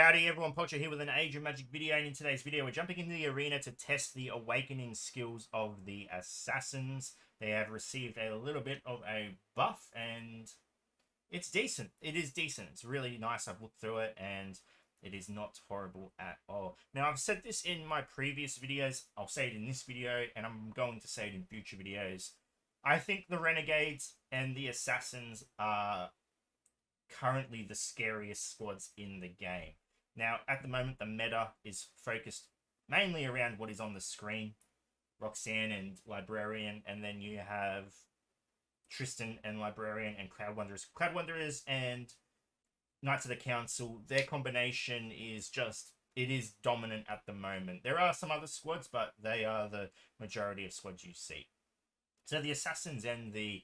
Howdy everyone, Pocho here with an Age of Magic video, and in today's video we're jumping into the arena to test the awakening skills of the assassins. They have received a little bit of a buff and it's decent. It is decent. It's really nice. I've looked through it and it is not horrible at all. Now I've said this in my previous videos, I'll say it in this video, and I'm going to say it in future videos. I think the Renegades and the Assassins are currently the scariest squads in the game. Now, at the moment, the meta is focused mainly around what is on the screen. Roxanne and Librarian, and then you have Tristan and Librarian and Cloud Wanderers. Cloud Wanderers and Knights of the Council, their combination is just, it is dominant at the moment. There are some other squads, but they are the majority of squads you see. So the Assassins and the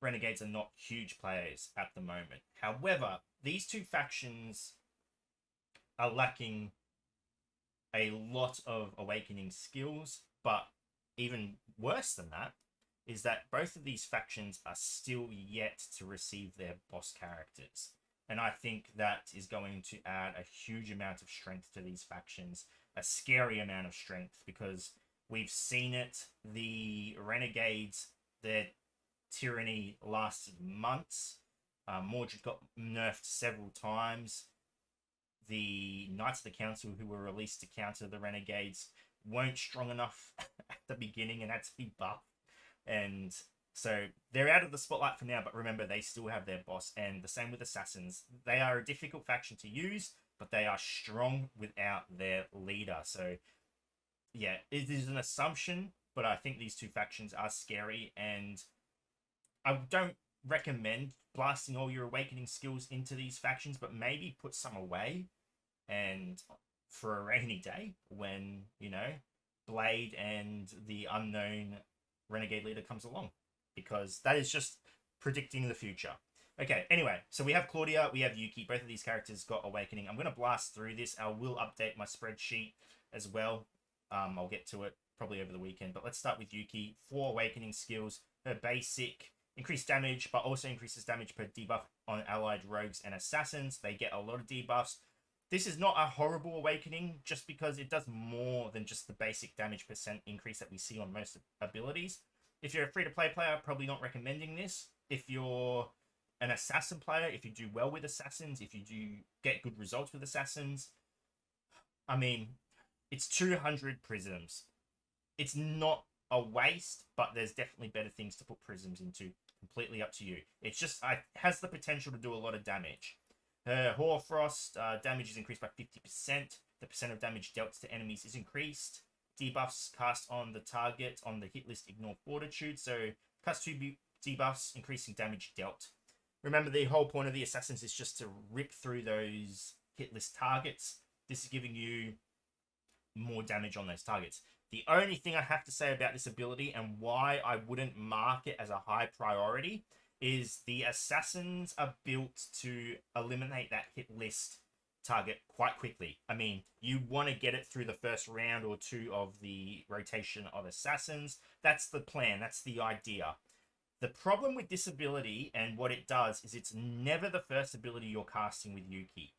Renegades are not huge players at the moment. However, these two factions are lacking a lot of awakening skills, but even worse than that is that both of these factions are still yet to receive their boss characters. And I think that is going to add a huge amount of strength to these factions, a scary amount of strength, because we've seen it. The Renegades, their tyranny lasted months. Mordred got nerfed several times. The Knights of the Council, who were released to counter the Renegades, weren't strong enough at the beginning and had to be buffed. And so they're out of the spotlight for now, but remember, they still have their boss. And the same with Assassins. They are a difficult faction to use, but they are strong without their leader. So yeah, it is an assumption, but I think these two factions are scary, and I don't recommend blasting all your awakening skills into these factions, but maybe put some away and for a rainy day when, you know, Blade and the unknown Renegade leader comes along, because that is just predicting the future. Okay, anyway, so we have Claudia, we have Yuki. Both of these characters got awakening. I'm going to blast through this. I will update my spreadsheet as well. I'll get to it probably over the weekend, but let's start with Yuki. 4 awakening skills. Her basic: increased damage, but also increases damage per debuff on allied rogues and assassins. They get a lot of debuffs. This is not a horrible awakening, just because it does more than just the basic damage % increase that we see on most abilities. If you're a free-to-play player, probably not recommending this. If you're an assassin player, if you do well with assassins, if you do get good results with assassins, I mean, it's 200 prisms. It's not a waste, but there's definitely better things to put prisms into. Completely up to you. It's just, has the potential to do a lot of damage. Her Hoarfrost damage is increased by 50%. The percent of damage dealt to enemies is increased. Debuffs cast on the target on the hit list ignore fortitude. So cast 2 debuffs, increasing damage dealt. Remember, the whole point of the assassins is just to rip through those hit list targets. This is giving you more damage on those targets. The only thing I have to say about this ability and why I wouldn't mark it as a high priority is the assassins are built to eliminate that hit list target quite quickly. I mean, you want to get it through the first round or 2 of the rotation of assassins. That's the plan. That's the idea. The problem with this ability and what it does is it's never the first ability you're casting with Yuki.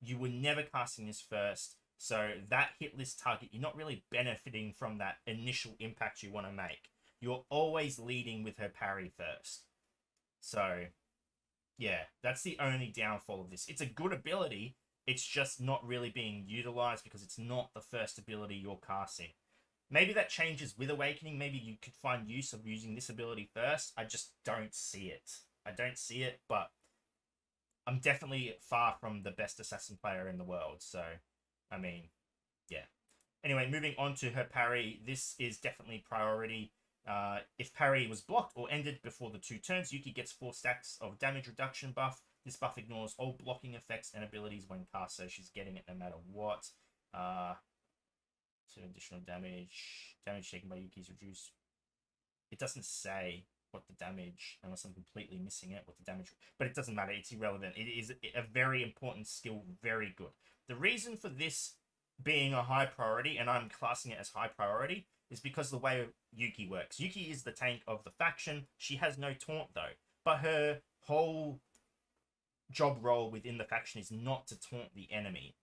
You were never casting this first. So that hit list target, you're not really benefiting from that initial impact you want to make. You're always leading with her parry first. So yeah, that's the only downfall of this. It's a good ability. It's just not really being utilized because it's not the first ability you're casting. Maybe that changes with Awakening. Maybe you could find use of using this ability first. I just don't see it. I don't see it, but I'm definitely far from the best assassin player in the world. So, I mean, yeah. Anyway, moving on to her parry. This is definitely priority. If parry was blocked or ended before the 2 turns, Yuki gets 4 stacks of damage reduction buff. This buff ignores all blocking effects and abilities when cast, so she's getting it no matter what. So additional damage. Damage taken by Yuki is reduced. It doesn't say what the damage, unless I'm completely missing it, what the damage, but it doesn't matter. It's irrelevant. It is a very important skill, very good. The reason for this being a high priority, and I'm classing it as high priority, is because the way Yuki works. Yuki is the tank of the faction. She has no taunt though, but her whole job role within the faction is not to taunt the enemy.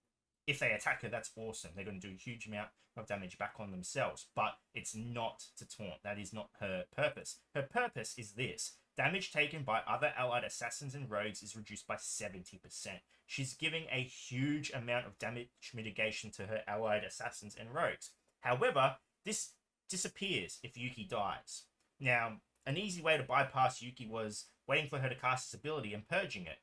If they attack her, that's awesome. They're going to do a huge amount of damage back on themselves, but it's not to taunt. That is not her purpose. Her purpose is this. Damage taken by other allied assassins and rogues is reduced by 70%. She's giving a huge amount of damage mitigation to her allied assassins and rogues. However, this disappears if Yuki dies. Now, an easy way to bypass Yuki was waiting for her to cast this ability and purging it,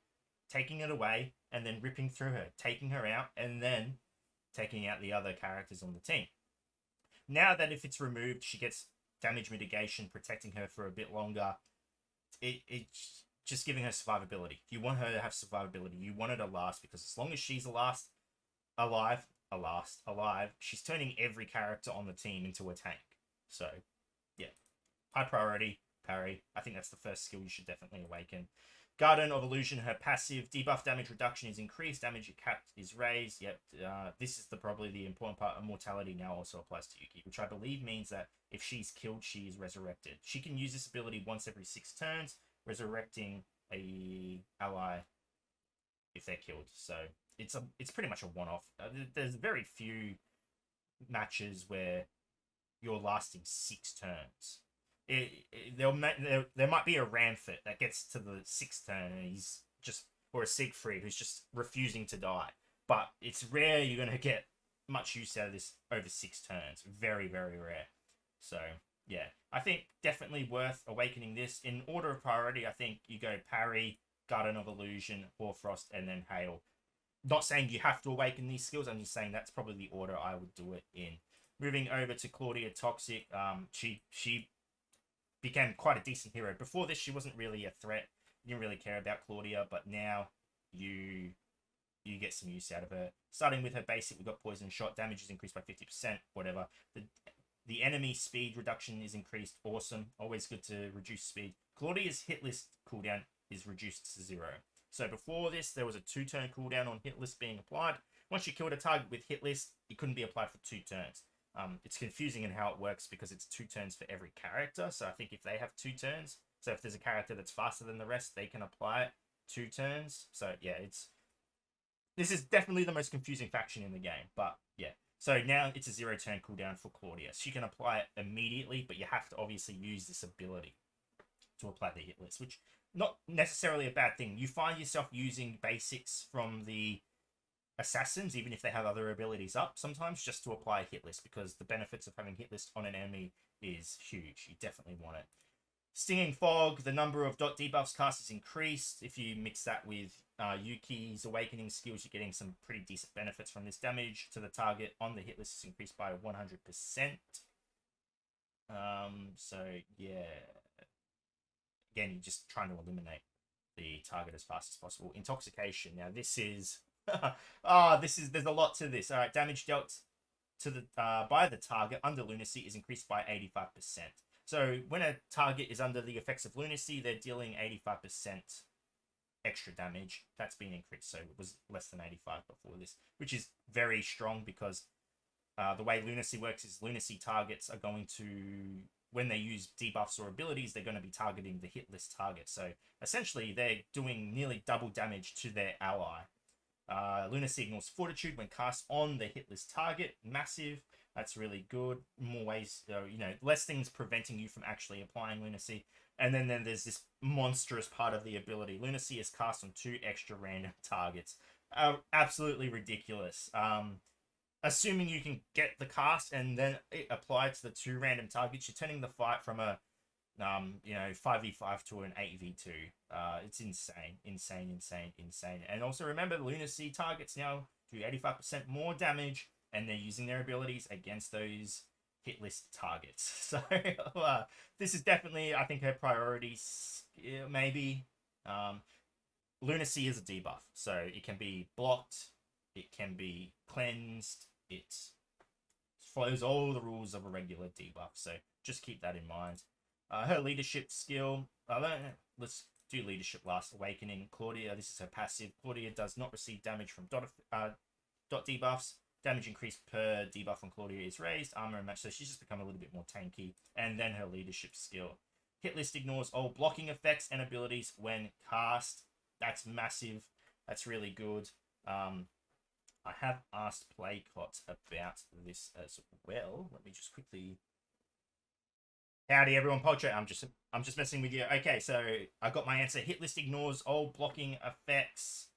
taking it away, and then ripping through her, taking her out, and then taking out the other characters on the team. Now that if it's removed, she gets damage mitigation, protecting her for a bit longer. It's just giving her survivability. You want her to have survivability. You want her to last, because as long as she's alive, she's turning every character on the team into a tank. So, yeah. High priority, parry. I think that's the first skill you should definitely awaken. Garden of Illusion, her passive. Debuff damage reduction is increased. Damage capped is raised. Yep. This is probably the important part. Immortality now also applies to Yuki, which I believe means that if she's killed, she is resurrected. She can use this ability once every 6 turns, resurrecting a ally if they're killed. So it's pretty much a one-off. There's very few matches where you're lasting 6 turns. There might be a Ramfit that gets to the 6th turn and he's just, or a Siegfried who's just refusing to die. But it's rare you're going to get much use out of this over 6 turns. Very, very rare. So, yeah. I think definitely worth awakening this. In order of priority, I think you go Parry, Garden of Illusion, Hoarfrost, and then Hail. Not saying you have to awaken these skills, I'm just saying that's probably the order I would do it in. Moving over to Claudia Toxic, she became quite a decent hero. Before this, she wasn't really a threat. You didn't really care about Claudia, but now you get some use out of her. Starting with her basic, we've got Poison Shot. Damage is increased by 50%, whatever. The enemy speed reduction is increased. Awesome. Always good to reduce speed. Claudia's hit list cooldown is reduced to 0. So before this, there was a 2-turn cooldown on hit list being applied. Once you killed a target with hit list, it couldn't be applied for 2 turns. It's confusing in how it works because it's 2 turns for every character. So I think if they have 2 turns, so if there's a character that's faster than the rest, they can apply it 2 turns. So yeah, this is definitely the most confusing faction in the game. But yeah, so now it's a 0-turn cooldown for Claudia. She can apply it immediately, but you have to obviously use this ability to apply the hit list, which not necessarily a bad thing. You find yourself using basics from the assassins, even if they have other abilities up sometimes, just to apply a hit list, because the benefits of having hit list on an enemy is huge. You definitely want it. Stinging Fog, the number of dot debuffs cast is increased. If you mix that with Yuki's awakening skills, you're getting some pretty decent benefits from this. Damage to the target on the hit list is increased by 100%. So yeah, again, you're just trying to eliminate the target as fast as possible. Intoxication. Now this is there's a lot to this. All right, damage dealt to the by the target under lunacy is increased by 85%. So when a target is under the effects of lunacy, they're dealing 85% extra damage. That's been increased, so it was less than 85 before this, which is very strong because the way lunacy works is lunacy targets are going to, when they use debuffs or abilities, they're going to be targeting the hit list target. So essentially, they're doing nearly double damage to their ally. Lunacy ignores Fortitude when cast on the hit list target. Massive. That's really good. More ways, less things preventing you from actually applying Lunacy. And then there's this monstrous part of the ability. Lunacy is cast on 2 extra random targets. Absolutely ridiculous. Assuming you can get the cast and then it applied to the 2 random targets, you're turning the fight from a 5v5 to an 8v2. It's insane. And also remember, the Lunacy targets now do 85% more damage, and they're using their abilities against those hit list targets. So this is definitely, I think, her priorities. Maybe Lunacy is a debuff, so it can be blocked, it can be cleansed, it follows all the rules of a regular debuff. So just keep that in mind. Her leadership skill. Let's do leadership last. Awakening. Claudia, this is her passive. Claudia does not receive damage from dot debuffs. Damage increased per debuff on Claudia is raised. Armor and match. So she's just become a little bit more tanky. And then her leadership skill. Hit list ignores all blocking effects and abilities when cast. That's massive. That's really good. I have asked Playcot about this as well. Let me just quickly. Howdy, everyone. Pocho. I'm just messing with you. Okay, so I got my answer. Hit list ignores all blocking effects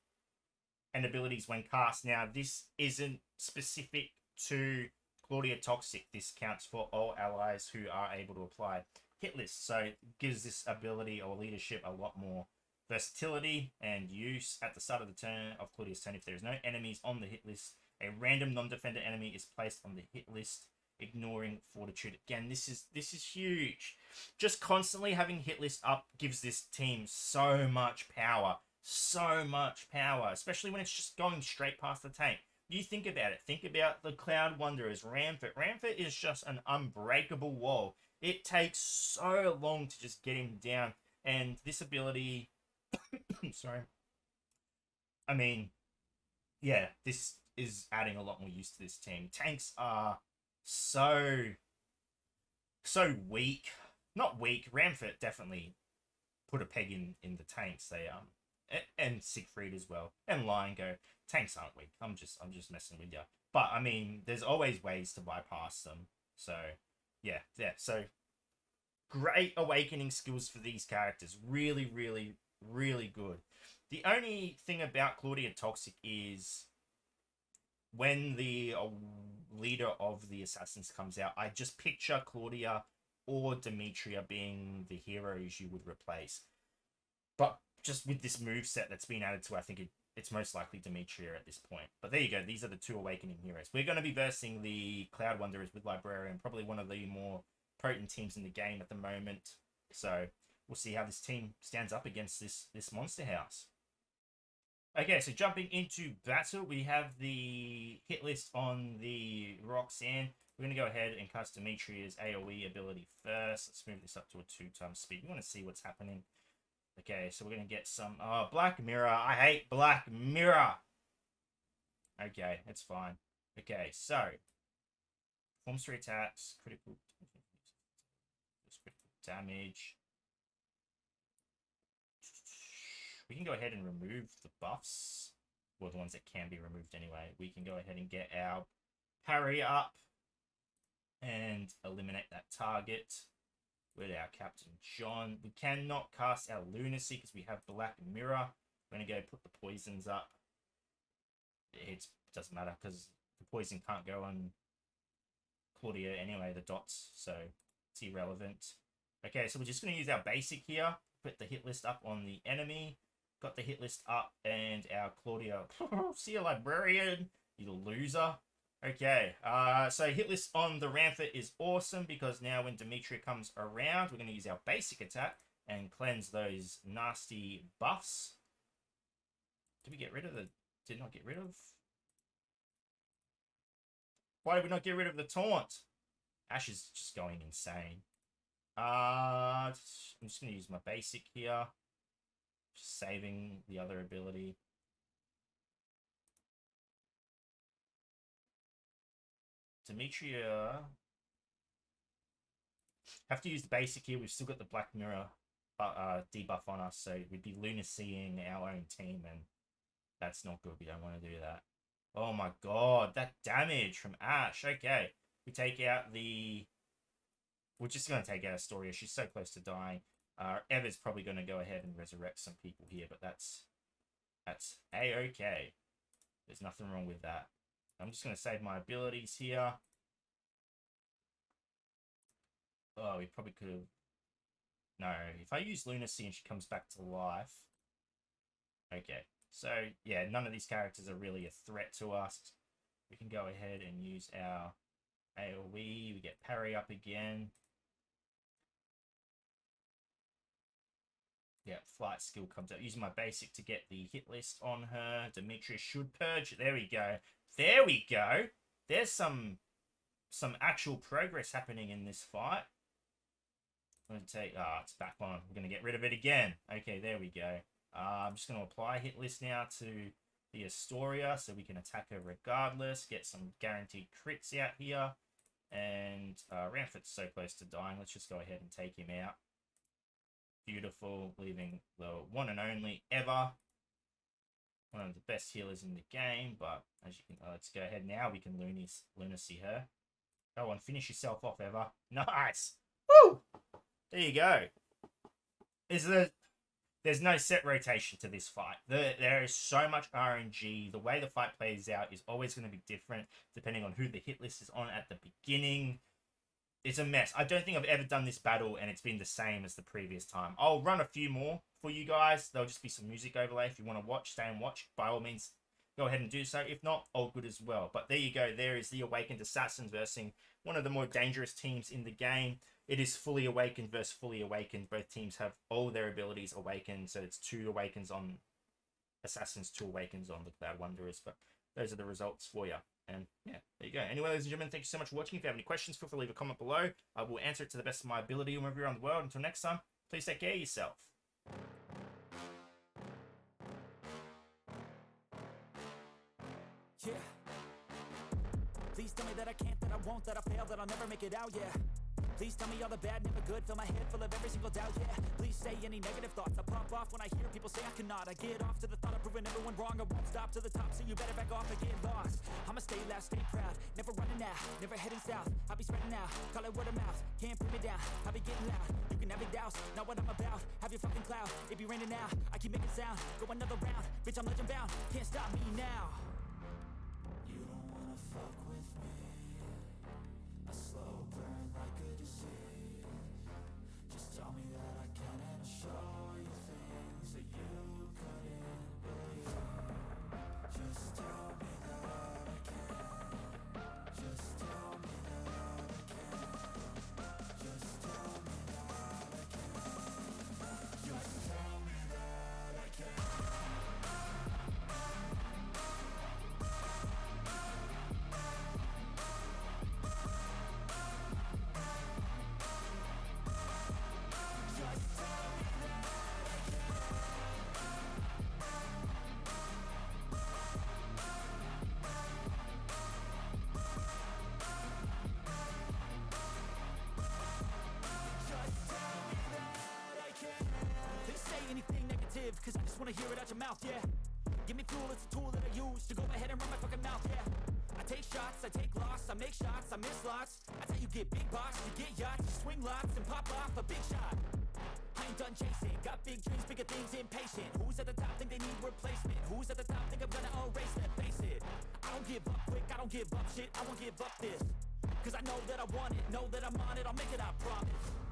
and abilities when cast. Now, this isn't specific to Claudia Toxic. This counts for all allies who are able to apply hit lists. So it gives this ability or leadership a lot more versatility and use at the start of the turn of Claudia's turn. If there is no enemies on the hit list, a random non-defender enemy is placed on the hit list, ignoring fortitude. Again, this is huge. Just constantly having hit list up gives this team so much power. So much power, especially when it's just going straight past the tank. You think about it. Think about the Cloud Wanderers, Ramfort. Ramfort is just an unbreakable wall. It takes so long to just get him down. And this ability... sorry. I mean, yeah, this is adding a lot more use to this team. Tanks are so weak. Not weak. Ramfort definitely put a peg in the tanks. They and Siegfried as well, and Lion go. Tanks aren't weak. I'm just messing with you. But I mean, there's always ways to bypass them. So yeah. So great awakening skills for these characters. Really, really, really good. The only thing about Claudia Toxic is when the leader of the assassins comes out, I just picture Claudia or Demetria being the heroes you would replace. But just with this move set that's been added to, I think it's most likely Demetria at this point. But there you go. These are the two awakening heroes. We're going to be versing the Cloud Wanderers with Librarian, probably one of the more potent teams in the game at the moment. So we'll see how this team stands up against this monster house. Okay, so jumping into battle, we have the hit list on the Roxanne. We're going to go ahead and cast Demetria's AoE ability first. Let's move this up to a 2x speed. We want to see what's happening. Okay, so we're going to get some... Oh, Black Mirror. I hate Black Mirror. Okay, that's fine. Okay, so... Performs 3 attacks. Critical damage. We can go ahead and remove the buffs. Well, the ones that can be removed anyway. We can go ahead and get our parry up. And eliminate that target. With our Captain John. We cannot cast our Lunacy because we have Black Mirror. We're going to go put the poisons up. It doesn't matter because the poison can't go on Claudia anyway, the dots. So it's irrelevant. Okay, so we're just going to use our basic here. Put the hit list up on the enemy. Got the hit list up and our Claudia. See you, Librarian, you loser. Okay, so hit list on the Ramfort is awesome because now when Demetria comes around, we're going to use our basic attack and cleanse those nasty buffs. Did we get rid of the... Did not get rid of... Why did we not get rid of the taunt? Ash is just going insane. I'm just going to use my basic here. Just saving the other ability. Demetria... Have to use the basic here. We've still got the Black Mirror debuff on us, so we'd be lunacying our own team, and that's not good. We don't want to do that. Oh my god, that damage from Ash. Okay, we take out the... We're just going to take out Astoria. She's so close to dying. Ever's probably going to go ahead and resurrect some people here, but that's A-okay. There's nothing wrong with that. I'm just going to save my abilities here. Oh, we probably could have... No, if I use Lunacy and she comes back to life... Okay, so yeah, none of these characters are really a threat to us. We can go ahead and use our AoE. We get parry up again. Yeah, flight skill comes out. Using my basic to get the hit list on her. Demetria should purge. There we go. There we go. There's some actual progress happening in this fight. I'm going to take... Ah, it's back on. We're going to get rid of it again. Okay, there we go. I'm just going to apply hit list now to the Astoria so we can attack her regardless. Get some guaranteed crits out here. And Ramfort's so close to dying. Let's just go ahead and take him out. Beautiful. Leaving the one and only ever. one of the best healers in the game, but as you can, let's go ahead now. We can lunacy her. Go on, finish yourself off, Eva. Nice. Woo! There you go. There's no set rotation to this fight. There is so much RNG. The way the fight plays out is always going to be different depending on who the hit list is on at the beginning. It's a mess. I don't think I've ever done this battle and it's been the same as the previous time. I'll run a few more for you guys. There'll just be some music overlay. If you want to watch, stay and watch. By all means, go ahead and do so. If not, all good as well. But there you go. There is the Awakened Assassins versus one of the more dangerous teams in the game. It is fully awakened versus fully awakened. Both teams have all their abilities awakened. So it's 2 awakens on Assassins, 2 awakens on the Cloud Wanderers. But those are the results for you. And yeah, there you go. Anyway, ladies and gentlemen, thank you so much for watching. If you have any questions, feel free to leave a comment below. I will answer it to the best of my ability wherever you're around the world. Until next time, please take care of yourself. Yeah. Please tell me that I can't, that I won't, that I fail, that I'll never make it out, yeah. Please tell me all the bad, never good, fill my head full of every single doubt, yeah. Please say any negative thoughts, I pop off when I hear people say I cannot. I get off to the thought of proving everyone wrong, I won't stop to the top, so you better back off and get lost. I'ma stay loud, stay proud, never running out, never heading south. I'll be spreading out, call it word of mouth, can't put me down, I'll be getting loud. You can have your doubts, not what I'm about, have your fucking cloud. It be raining now, I keep making sound, go another round, bitch I'm legend bound, can't stop me now. You don't wanna fuck with me, a slow burn like a disease. Just tell me that I can and I'll show you things that you couldn't believe. Just tell me that I can. Just tell me that I can. Just tell me that I can. Just tell me that I can. Anything negative, cause I just wanna hear it out your mouth, yeah. Give me fuel, it's a tool that I use to go ahead and run my fucking mouth, yeah. I take shots, I take loss, I make shots, I miss lots. That's how you get big boss, you get yachts, you swing lots and pop off a big shot. I ain't done chasing, got big dreams, bigger things, impatient. Who's at the top think they need replacement? Who's at the top think I'm gonna erase them? Face it, I don't give up quick, I don't give up shit, I won't give up this. Cause I know that I want it, know that I'm on it, I'll make it, I promise.